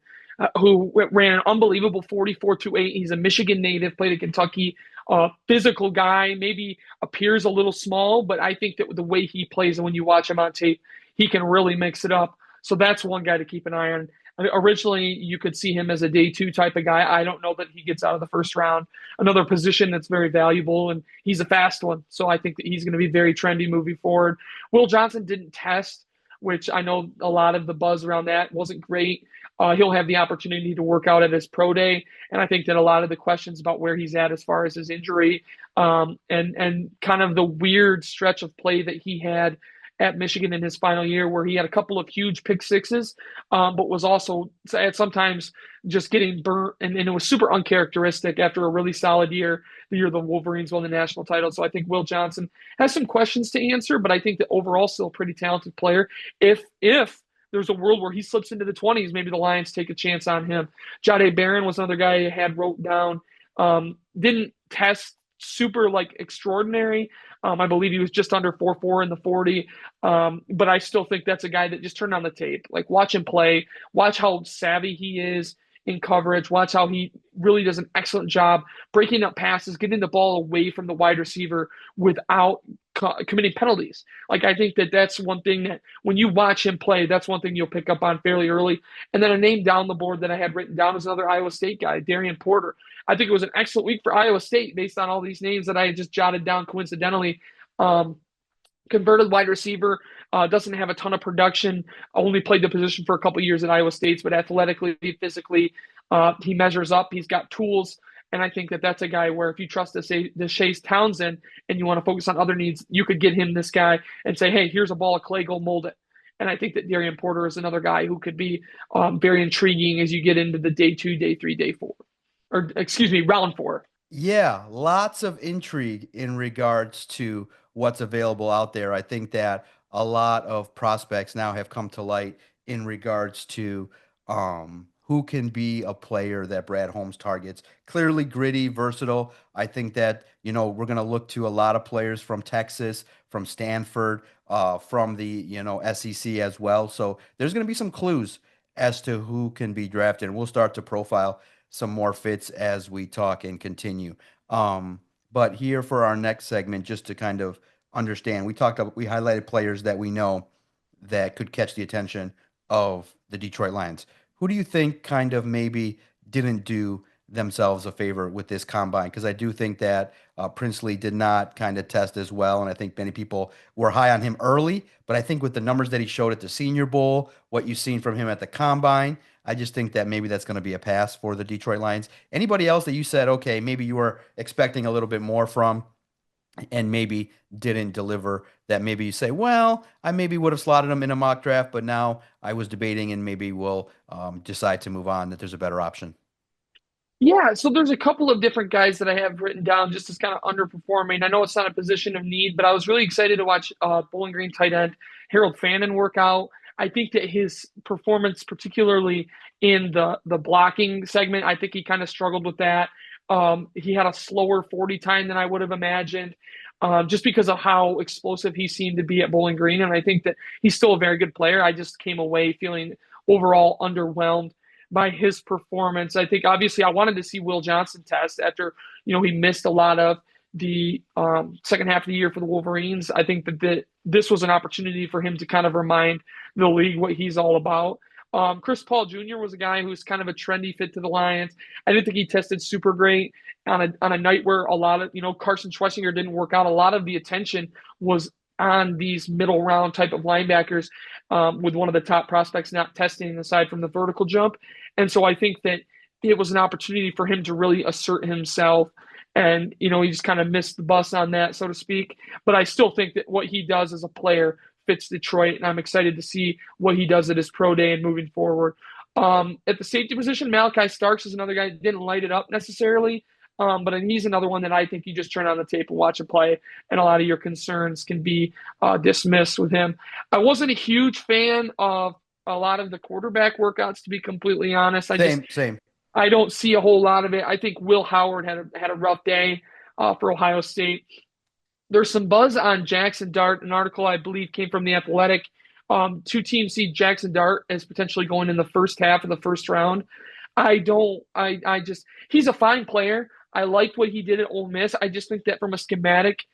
[SPEAKER 2] who ran an unbelievable 44.28. He's a Michigan native, played at Kentucky. Physical guy, maybe appears a little small, but I think that the way he plays and when you watch him on tape, he can really mix it up. So that's one guy to keep an eye on. I mean, originally, you could see him as a day two type of guy. I don't know that he gets out of the first round. Another position that's very valuable, and he's a fast one. So I think that he's going to be very trendy moving forward. Will Johnson didn't test, which I know a lot of the buzz around that wasn't great. He'll have the opportunity to work out at his pro day, and I think that a lot of the questions about where he's at as far as his injury and kind of the weird stretch of play that he had at Michigan in his final year, where he had a couple of huge pick sixes, but was also at sometimes just getting burnt, and it was super uncharacteristic after a really solid year, the year the Wolverines won the national title. So I think Will Johnson has some questions to answer, but I think that overall still a pretty talented player. If there's a world where he slips into the 20s, maybe the Lions take a chance on him. Jahdae Barron was another guy I had wrote down. Didn't test super like extraordinary. I believe he was just under 4.4 in the 40. But I still think that's a guy that just turn on the tape. Like watch him play, watch how savvy he is in coverage, watch how he really does an excellent job breaking up passes, getting the ball away from the wide receiver without committing penalties. Like I think that that's one thing that when you watch him play, that's one thing you'll pick up on fairly early. And then a name down the board that I had written down is another Iowa State guy, Darian Porter. I think it was an excellent week for Iowa State based on all these names that I had just jotted down coincidentally. Converted wide receiver, doesn't have a ton of production, only played the position for a couple years at Iowa State, but athletically, physically, he measures up. He's got tools. And I think that that's a guy where if you trust the Chase Townsend and you want to focus on other needs, you could get him this guy and say, hey, here's a ball of clay, go mold it. And I think that Darian Porter is another guy who could be very intriguing as you get into the day two, day three, day four. Or excuse me, round four.
[SPEAKER 1] Yeah, lots of intrigue in regards to what's available out there. I think that a lot of prospects now have come to light in regards to who can be a player that Brad Holmes targets. Clearly gritty, versatile. I think that, we're going to look to a lot of players from Texas, from Stanford, from the, SEC as well. So there's going to be some clues as to who can be drafted. And we'll start to profile some more fits as we talk and continue. But here for our next segment, just to kind of understand, we highlighted players that we know that could catch the attention of the Detroit Lions. Who do you think kind of maybe didn't do themselves a favor with this combine? Because I do think that Princely did not kind of test as well, and I think many people were high on him early. But I think with the numbers that he showed at the Senior Bowl, what you've seen from him at the combine, I just think that maybe that's going to be a pass for the Detroit Lions. Anybody else that you said, okay, maybe you were expecting a little bit more from and maybe didn't deliver, that maybe you say, well, I maybe would have slotted him in a mock draft, but now I was debating and maybe we'll decide to move on, that there's a better option?
[SPEAKER 2] Yeah, so there's a couple of different guys that I have written down just as kind of underperforming. I know it's not a position of need, but I was really excited to watch Bowling Green tight end Harold Fannin work out. I think that his performance, particularly in the blocking segment, I think he kind of struggled with that. He had a slower 40 time than I would have imagined, just because of how explosive he seemed to be at Bowling Green. And I think that he's still a very good player. I just came away feeling overall underwhelmed by his performance. I think obviously I wanted to see Will Johnson test after, he missed a lot of the second half of the year for the Wolverines. I think that this was an opportunity for him to kind of remind the league what he's all about. Chris Paul Jr. was a guy who's kind of a trendy fit to the Lions. I didn't think he tested super great on a night where a lot of Carson Schwessinger didn't work out. A lot of the attention was on these middle round type of linebackers, with one of the top prospects not testing aside from the vertical jump. And so I think that it was an opportunity for him to really assert himself. And, he just kind of missed the bus on that, so to speak. But I still think that what he does as a player fits Detroit, and I'm excited to see what he does at his pro day and moving forward. At the safety position, Malachi Starks is another guy that didn't light it up necessarily, but he's another one that I think you just turn on the tape and watch him play, and a lot of your concerns can be dismissed with him. I wasn't a huge fan of a lot of the quarterback workouts, to be completely honest.
[SPEAKER 1] Same.
[SPEAKER 2] I don't see a whole lot of it. I think Will Howard had a rough day for Ohio State. There's some buzz on Jackson Dart. An article I believe came from The Athletic. Two teams see Jackson Dart as potentially going in the first half of the first round. He's a fine player. I liked what he did at Ole Miss. I just think that from a schematic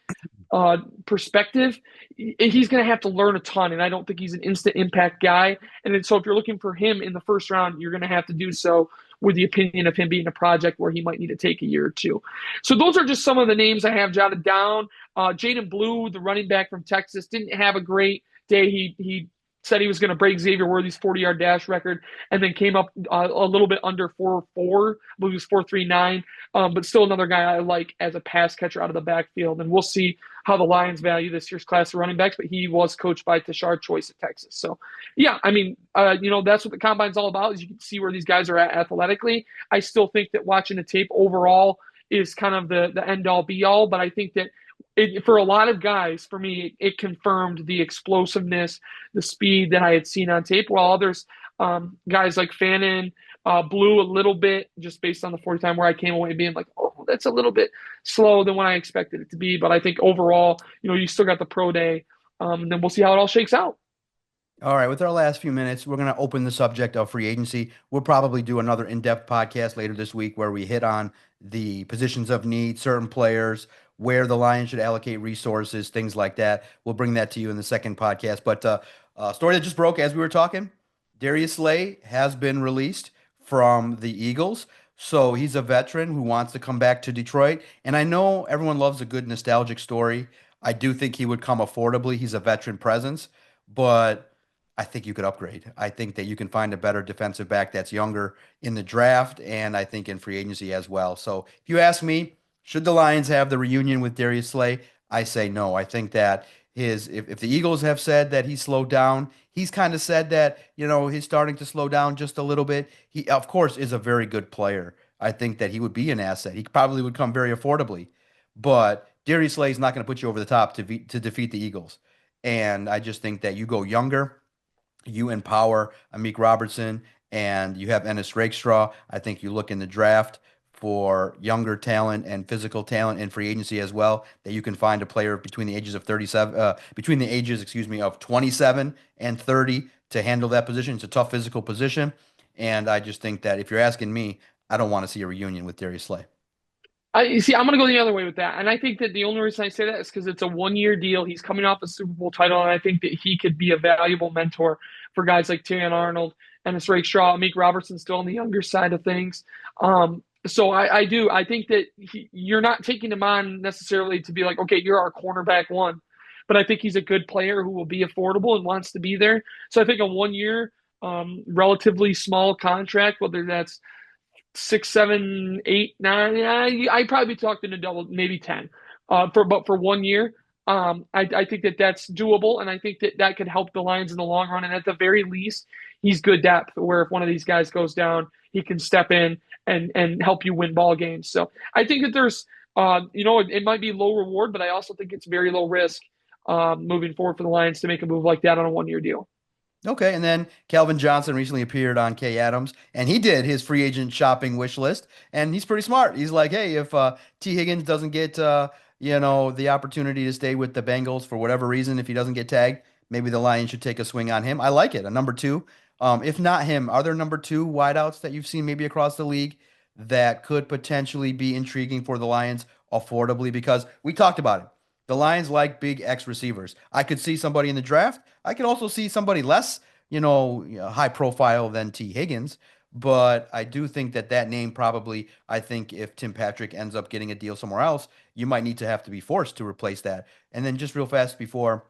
[SPEAKER 2] perspective, he's going to have to learn a ton, and I don't think he's an instant impact guy. And so if you're looking for him in the first round, you're going to have to do so with the opinion of him being a project where he might need to take a year or two. So those are just some of the names I have jotted down. Jaden Blue, the running back from Texas, didn't have a great day. He said he was going to break Xavier Worthy's 40-yard dash record, and then came up a little bit under 4.4. I believe it was 4.39, but still another guy I like as a pass catcher out of the backfield. And we'll see how the Lions value this year's class of running backs, but he was coached by Tashard Choice at Texas. So, yeah, I mean, that's what the Combine's all about, is you can see where these guys are at athletically. I still think that watching the tape overall is kind of the end-all, be-all, but I think that for a lot of guys, for me, it confirmed the explosiveness, the speed that I had seen on tape, while others, guys like Fannin, blew a little bit just based on the 40 time, where I came away being like, oh, that's a little bit slow than what I expected it to be. But I think overall, you still got the pro day, and then we'll see how it all shakes out.
[SPEAKER 1] All right, with our last few minutes, we're going to open the subject of free agency. We'll probably do another in-depth podcast later this week where we hit on the positions of need, certain players, where the Lions should allocate resources, things like that. We'll bring that to you in the second podcast. But story that just broke as we were talking, Darius Slay has been released from the Eagles. So he's a veteran who wants to come back to Detroit. And I know everyone loves a good nostalgic story. I do think he would come affordably. He's a veteran presence, but I think you could upgrade. I think that you can find a better defensive back that's younger in the draft, and I think in free agency as well. So if you ask me, should the Lions have the reunion with Darius Slay? I say no. I think that if the Eagles have said that he slowed down, he's kind of said that, he's starting to slow down just a little bit. He, of course, is a very good player. I think that he would be an asset. He probably would come very affordably, but Darius Slay is not going to put you over the top to defeat the Eagles. And I just think that you go younger, you empower Amik Robertson, and you have Ennis Rakestraw. I think you look in the draft for younger talent and physical talent in free agency as well, that you can find a player between the ages of 37, between the ages, excuse me, of 27 and 30 to handle that position. It's a tough physical position. And I just think that if you're asking me, I don't want to see a reunion with Darius Slay.
[SPEAKER 2] You see, I'm going to go the other way with that. And I think that the only reason I say that is because it's a 1-year deal. He's coming off a Super Bowl title, and I think that he could be a valuable mentor for guys like Terrion Arnold and Rakestraw. Amik Robertson's still on the younger side of things. So I do. I think that you're not taking him on necessarily to be like, okay, you're our cornerback one. But I think he's a good player who will be affordable and wants to be there. So I think a 1-year, relatively small contract, whether that's 6, 7, 8, 9. Yeah, I probably be talking to double, maybe 10. But for 1 year, I think that that's doable, and I think that that could help the Lions in the long run. And at the very least, he's good depth, where if one of these guys goes down, he can step in and help you win ball games. So I think that there's, it might be low reward, but I also think it's very low risk moving forward for the Lions to make a move like that on a 1-year deal.
[SPEAKER 1] Okay, and then Calvin Johnson recently appeared on Kay Adams, and he did his free agent shopping wish list, and he's pretty smart. He's like, hey, if T. Higgins doesn't get the opportunity to stay with the Bengals for whatever reason, if he doesn't get tagged, maybe the Lions should take a swing on him. I like it. A number two. If not him, are there number two wideouts that you've seen maybe across the league that could potentially be intriguing for the Lions affordably? Because we talked about it. The Lions like big X receivers. I could see somebody in the draft. I could also see somebody less high profile than T. Higgins. But I do think that name probably, I think if Tim Patrick ends up getting a deal somewhere else, you might need to have to be forced to replace that. And then just real fast before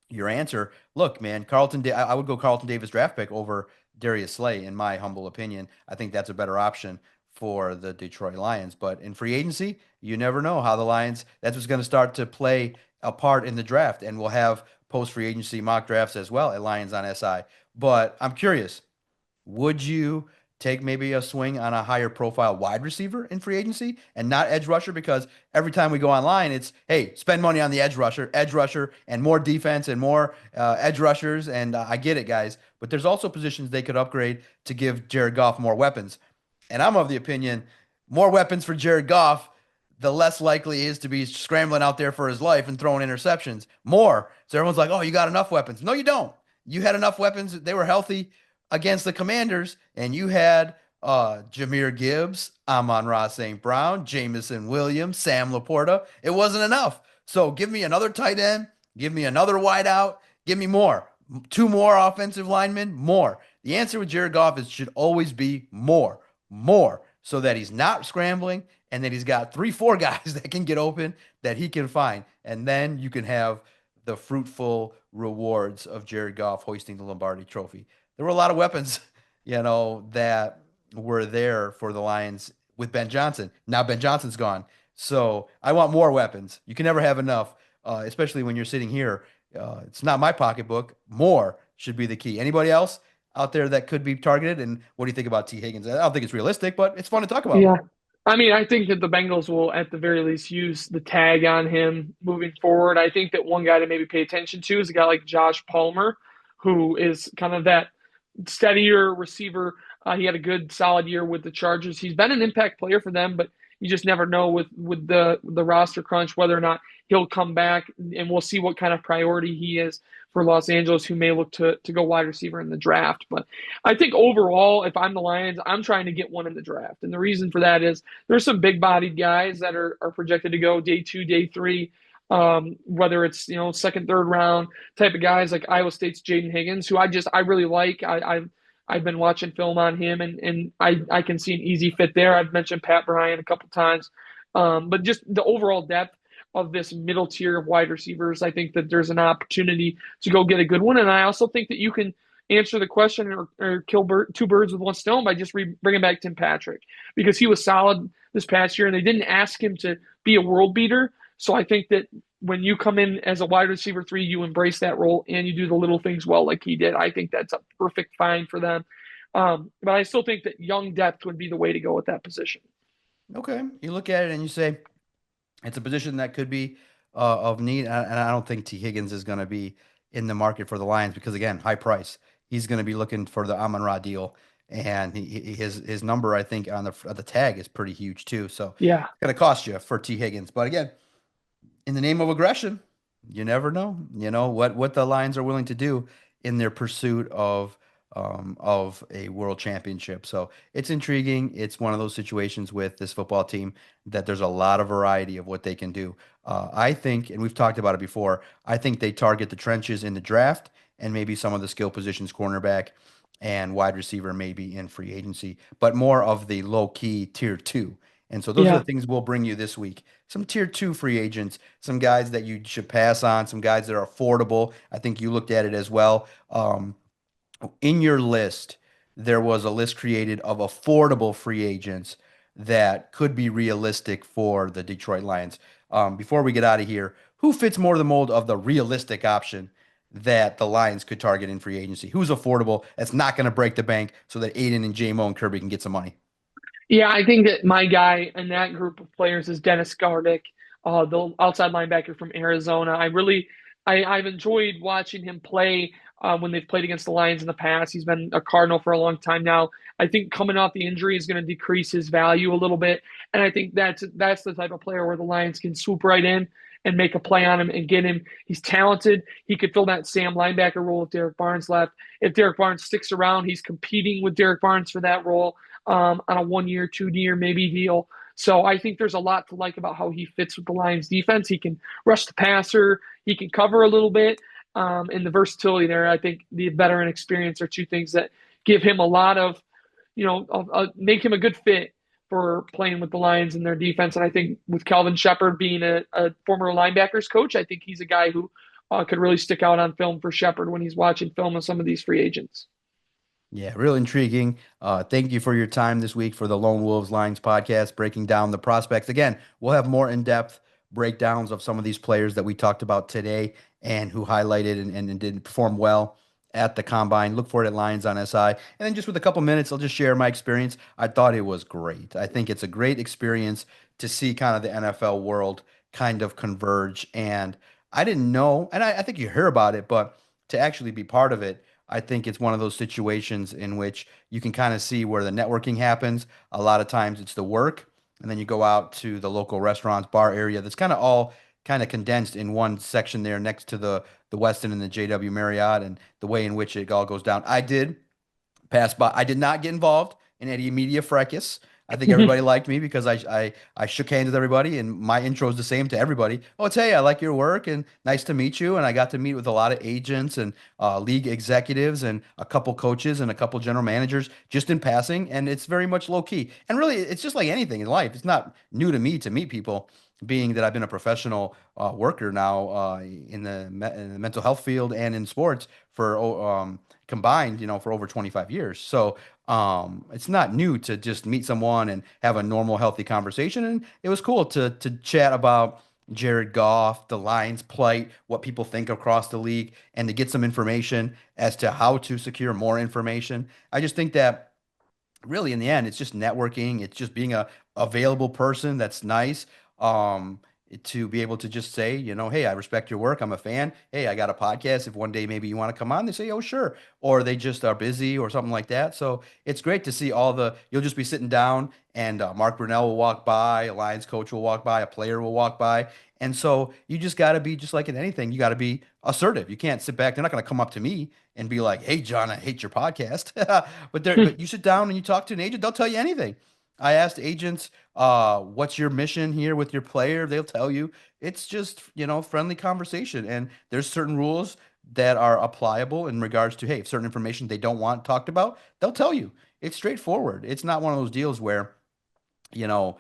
[SPEAKER 1] your answer, look, man, I would go Carlton Davis draft pick over Darius Slay, in my humble opinion. I think that's a better option for the Detroit Lions. But in free agency, you never know how the Lions, that's what's going to start to play a part in the draft. And we'll have post free agency mock drafts as well at Lions on SI. But I'm curious, would you take maybe a swing on a higher profile wide receiver in free agency and not edge rusher? Because every time we go online, it's, hey, spend money on the edge rusher, and more defense and more edge rushers. And I get it, guys. But there's also positions they could upgrade to give Jared Goff more weapons. And I'm of the opinion more weapons for Jared Goff, the less likely he is to be scrambling out there for his life and throwing interceptions. More. So everyone's like, oh, you got enough weapons. No, you don't. You had enough weapons. They were healthy against the Commanders, and you had Jahmyr Gibbs, Amon-Ra St. Brown, Jamison Williams, Sam Laporta. It wasn't enough. So give me another tight end, give me another wideout, give me more. Two more offensive linemen, more. The answer with Jared Goff is should always be more, more, so that he's not scrambling and that he's got 3, 4 guys that can get open that he can find. And then you can have the fruitful rewards of Jared Goff hoisting the Lombardi trophy. There were a lot of weapons, that were there for the Lions with Ben Johnson. Now Ben Johnson's gone. So I want more weapons. You can never have enough, especially when you're sitting here. It's not my pocketbook. More should be the key. Anybody else out there that could be targeted? And what do you think about T. Higgins? I don't think it's realistic, but it's fun to talk about.
[SPEAKER 2] Yeah. I mean, I think that the Bengals will, at the very least, use the tag on him moving forward. I think that one guy to maybe pay attention to is a guy like Josh Palmer, who is kind of that steadier receiver. He had a good, solid year with the Chargers. He's been an impact player for them, but you just never know with the roster crunch whether or not he'll come back. And we'll see what kind of priority he is for Los Angeles, who may look to go wide receiver in the draft. But I think overall, if I'm the Lions, I'm trying to get one in the draft. And the reason for that is there's some big bodied guys that are projected to go day 2, day 3. Whether it's second, third round type of guys like Iowa State's Jaden Higgins, who I really like. I've been watching film on him, and I can see an easy fit there. I've mentioned Pat Bryant a couple times, but just the overall depth of this middle tier of wide receivers, I think that there's an opportunity to go get a good one, and I also think that you can answer the question or kill two birds with one stone by just bringing back Tim Patrick, because he was solid this past year, and they didn't ask him to be a world beater. So I think that when you come in as a wide receiver 3, you embrace that role and you do the little things well like he did. I think that's a perfect find for them. But I still think that young depth would be the way to go with that position.
[SPEAKER 1] Okay. You look at it and you say it's a position that could be of need. And I don't think T. Higgins is going to be in the market for the Lions because, again, high price. He's going to be looking for the Amon-Ra deal. And his number, I think, on the tag is pretty huge, too. So
[SPEAKER 2] Yeah.
[SPEAKER 1] it's going to cost you for T. Higgins. But again, in the name of aggression, you never know. What the Lions are willing to do in their pursuit of a world championship. So it's intriguing. It's one of those situations with this football team that there's a lot of variety of what they can do. I think, and we've talked about it before, I think they target the trenches in the draft and maybe some of the skill positions, cornerback and wide receiver, maybe in free agency, but more of the low key tier 2. And so those are
[SPEAKER 2] Yeah.
[SPEAKER 1] the things we'll bring you this week. Some tier 2 free agents, some guys that you should pass on, some guys that are affordable. I think you looked at it as well. In your list, there was a list created of affordable free agents that could be realistic for the Detroit Lions. Before we get out of here, who fits more the mold of the realistic option that the Lions could target in free agency? Who's affordable? That's not going to break the bank so that Aiden and J-Mo and Kirby can get some money.
[SPEAKER 2] Yeah, I think that my guy in that group of players is Dennis Gardick, the outside linebacker from Arizona. I've enjoyed watching him play when they've played against the Lions in the past. He's been a Cardinal for a long time now. I think coming off the injury is going to decrease his value a little bit, and I think that's the type of player where the Lions can swoop right in and make a play on him and get him. He's talented. He could fill that Sam linebacker role if Derek Barnes left. If Derek Barnes sticks around, he's competing with Derek Barnes for that role on a 1-year, 2-year maybe deal. So I think there's a lot to like about how he fits with the Lions defense. He can rush the passer. He can cover a little bit. and the versatility there. I think the veteran experience are two things that give him a lot of, make him a good fit for playing with the Lions and their defense. And I think with Calvin Shepard being a former linebackers coach, I think he's a guy who could really stick out on film for Shepard when he's watching film of some of these free agents.
[SPEAKER 1] Yeah, real intriguing. Thank you for your time this week for the Lone Wolves Lions podcast, breaking down the prospects. Again, we'll have more in-depth breakdowns of some of these players that we talked about today and who highlighted and did perform well at the combine. Look for it at Lions on SI. And then just with a couple minutes, I'll just share my experience. I thought it was great. I think it's a great experience to see kind of the NFL world kind of converge. And I didn't know, and I think you hear about it, but to actually be part of it, I think it's one of those situations in which you can kind of see where the networking happens. A lot of times it's the work, and then you go out to the local restaurants, bar area that's kind of all kind of condensed in one section there next to the Westin and the JW Marriott and the way in which it all goes down. I did pass by. I did not get involved in any media fracas. I think everybody liked me because I shook hands with everybody, and my intro is the same to everybody. Oh, it's hey, I like your work, and nice to meet you. And I got to meet with a lot of agents and league executives, and a couple coaches and a couple general managers just in passing. And it's very much low key. And really, it's just like anything in life. It's not new to me to meet people, being that I've been a professional worker now in the mental health field and in sports for combined, for over 25 years. So it's not new to just meet someone and have a normal, healthy conversation. And it was cool to chat about Jared Goff, the Lions' plight, what people think across the league, and to get some information as to how to secure more information. I just think that really in the end, it's just networking. It's just being a available person that's nice. To be able to just say, hey, I respect your work. I'm a fan. Hey, I got a podcast. If one day maybe you want to come on, they say, oh, sure. Or they just are busy or something like that. So it's great to see you'll just be sitting down and Mark Brunell will walk by, a Lions coach will walk by, a player will walk by. And so you just got to be just like in anything, you got to be assertive. You can't sit back. They're not going to come up to me and be like, "Hey, John, I hate your podcast." But you sit down and you talk to an agent, they'll tell you anything. I asked agents, "What's your mission here with your player?" They'll tell you. It's just friendly conversation, and there's certain rules that are applicable in regards to hey, if certain information they don't want talked about, they'll tell you. It's straightforward. It's not one of those deals where you know,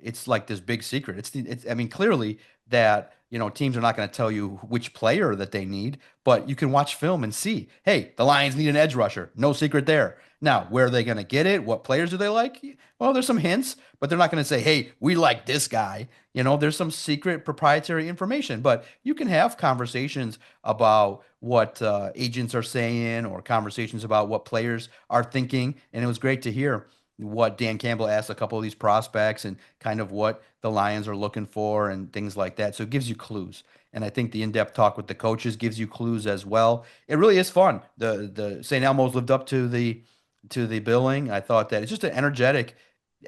[SPEAKER 1] it's like this big secret. I mean, clearly that, teams are not going to tell you which player that they need, but you can watch film and see, hey, the Lions need an edge rusher. No secret there. Now, where are they going to get it? What players do they like? Well, there's some hints, but they're not going to say, hey, we like this guy. There's some secret proprietary information, but you can have conversations about what agents are saying or conversations about what players are thinking. And it was great to hear what Dan Campbell asked a couple of these prospects and kind of what the Lions are looking for and things like that. So it gives you clues. And I think the in-depth talk with the coaches gives you clues as well. It really is fun. The St. Elmo's lived up to the billing. I thought that it's just an energetic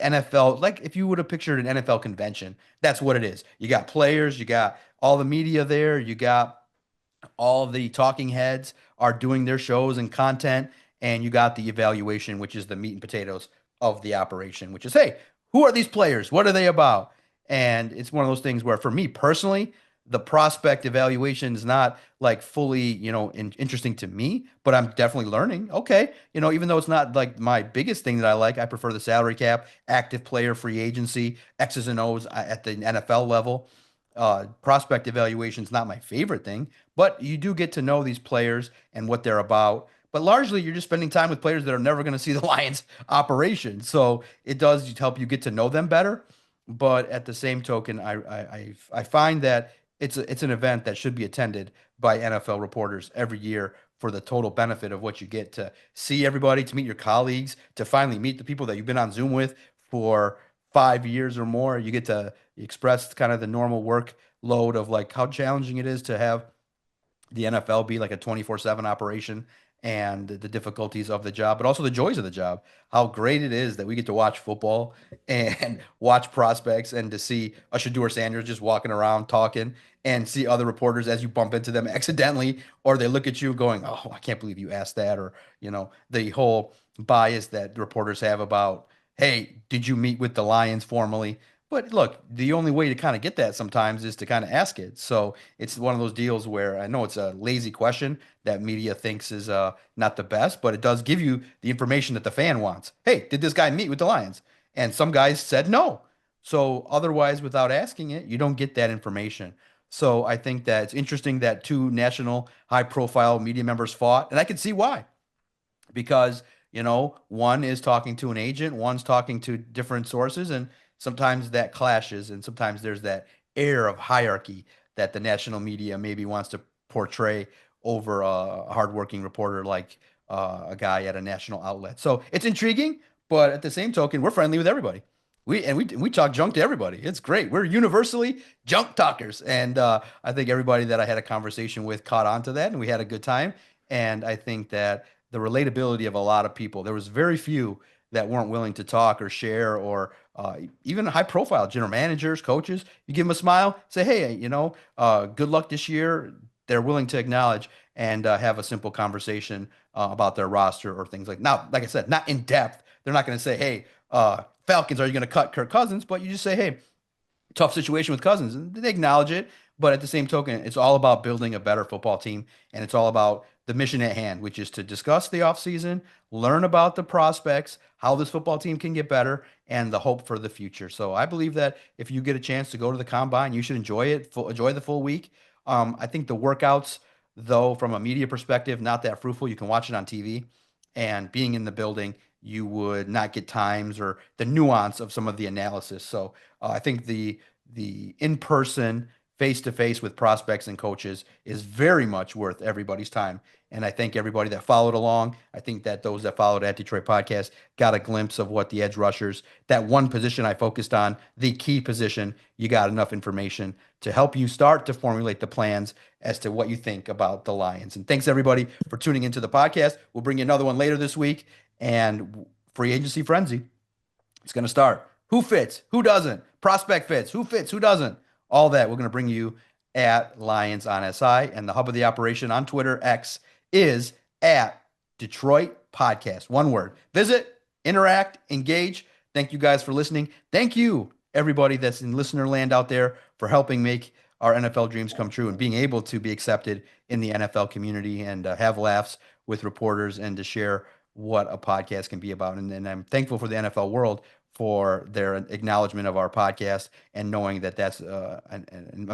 [SPEAKER 1] NFL, like if you would have pictured an NFL convention, that's what it is. You got players, you got all the media there, you got all the talking heads are doing their shows and content, and you got the evaluation, which is the meat and potatoes of the operation, which is, hey, who are these players? What are they about? And it's one of those things where, for me personally, the prospect evaluation is not like fully, interesting to me, but I'm definitely learning. Okay, even though it's not like my biggest thing that I like, I prefer the salary cap, active player, free agency, X's and O's at the NFL level. Prospect evaluation is not my favorite thing, but you do get to know these players and what they're about. But largely, you're just spending time with players that are never going to see the Lions operation. So it does help you get to know them better. But at the same token, I find that it's an event that should be attended by NFL reporters every year for the total benefit of what you get to see everybody, to meet your colleagues, to finally meet the people that you've been on Zoom with for 5 years or more. You get to express kind of the normal workload of like how challenging it is to have the NFL be like a 24/7 operation and the difficulties of the job, but also the joys of the job. How great it is that we get to watch football and watch prospects and to see a Shador Sanders just walking around talking and see other reporters as you bump into them accidentally, or they look at you going, "Oh, I can't believe you asked that," or, the whole bias that reporters have about, "Hey, did you meet with the Lions formally?" But look, the only way to kind of get that sometimes is to kind of ask it. So it's one of those deals where I know it's a lazy question that media thinks is not the best, but it does give you the information that the fan wants. Hey, did this guy meet with the Lions? And some guys said no. So otherwise, without asking it, you don't get that information. So I think that it's interesting that two national high-profile media members fought, and I can see why because one is talking to an agent, one's talking to different sources, and sometimes that clashes, and sometimes there's that air of hierarchy that the national media maybe wants to portray over a hardworking reporter like a guy at a national outlet. So it's intriguing, but at the same token, we're friendly with everybody. We talk junk to everybody. It's great. We're universally junk talkers, and I think everybody that I had a conversation with caught on to that, and we had a good time. And I think that the relatability of a lot of people. There was very few that weren't willing to talk or share or even high profile general managers, coaches. You give them a smile, say, hey, good luck this year. They're willing to acknowledge and have a simple conversation about their roster or things now, like I said, not in depth. They're not going to say, hey, Falcons, are you going to cut Kirk Cousins? But you just say, hey, tough situation with Cousins, and they acknowledge it. But at the same token, it's all about building a better football team, and it's all about the mission at hand, which is to discuss the offseason, learn about the prospects, how this football team can get better, and the hope for the future. So I believe that if you get a chance to go to the combine, you should enjoy it, enjoy the full week. I think the workouts, though, from a media perspective, not that fruitful. You can watch it on TV, and being in the building, you would not get times or the nuance of some of the analysis. So I think the in-person, face-to-face with prospects and coaches is very much worth everybody's time. And I thank everybody that followed along. I think that those that followed at Detroit Podcast got a glimpse of what the edge rushers, that one position I focused on, the key position, you got enough information to help you start to formulate the plans as to what you think about the Lions. And thanks everybody for tuning into the podcast. We'll bring you another one later this week. And free agency frenzy, it's going to start. Who fits? Who doesn't? Prospect fits. Who fits? Who doesn't? All that we're going to bring you at Lions on SI. And the hub of the operation on Twitter, X, is at Detroit Podcast. One word. Visit, interact, engage. Thank you guys for listening. Thank you, everybody that's in listener land out there, for helping make our NFL dreams come true and being able to be accepted in the NFL community and have laughs with reporters and to share what a podcast can be about. And I'm thankful for the NFL world for their acknowledgement of our podcast and knowing that that's a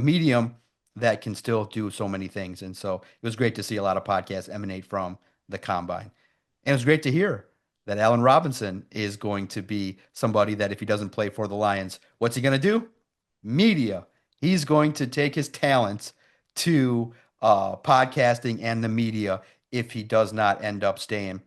[SPEAKER 1] medium that can still do so many things. And so it was great to see a lot of podcasts emanate from the combine. And it was great to hear that Allen Robinson is going to be somebody that if he doesn't play for the Lions, what's he going to do? Media. He's going to take his talents to podcasting and the media if he does not end up staying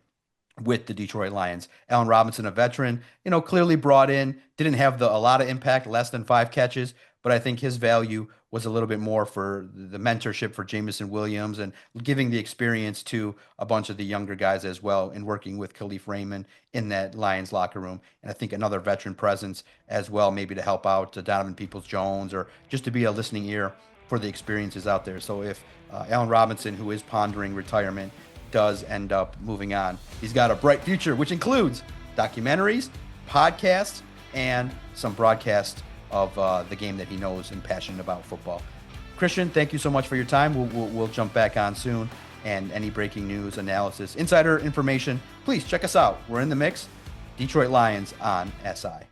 [SPEAKER 1] with the Detroit Lions. Allen Robinson, a veteran, clearly brought in, didn't have a lot of impact, less than 5 catches, but I think his value was a little bit more for the mentorship for Jameson Williams and giving the experience to a bunch of the younger guys as well and working with Khalif Raymond in that Lions locker room. And I think another veteran presence as well, maybe to help out Donovan Peoples-Jones or just to be a listening ear for the experiences out there. So if Allen Robinson, who is pondering retirement, does end up moving on, he's got a bright future, which includes documentaries, podcasts, and some broadcasts of the game that he knows and passionate about, football. Christian, thank you so much for your time. We'll jump back on soon. And any breaking news, analysis, insider information, please check us out. We're in the mix. Detroit Lions on SI.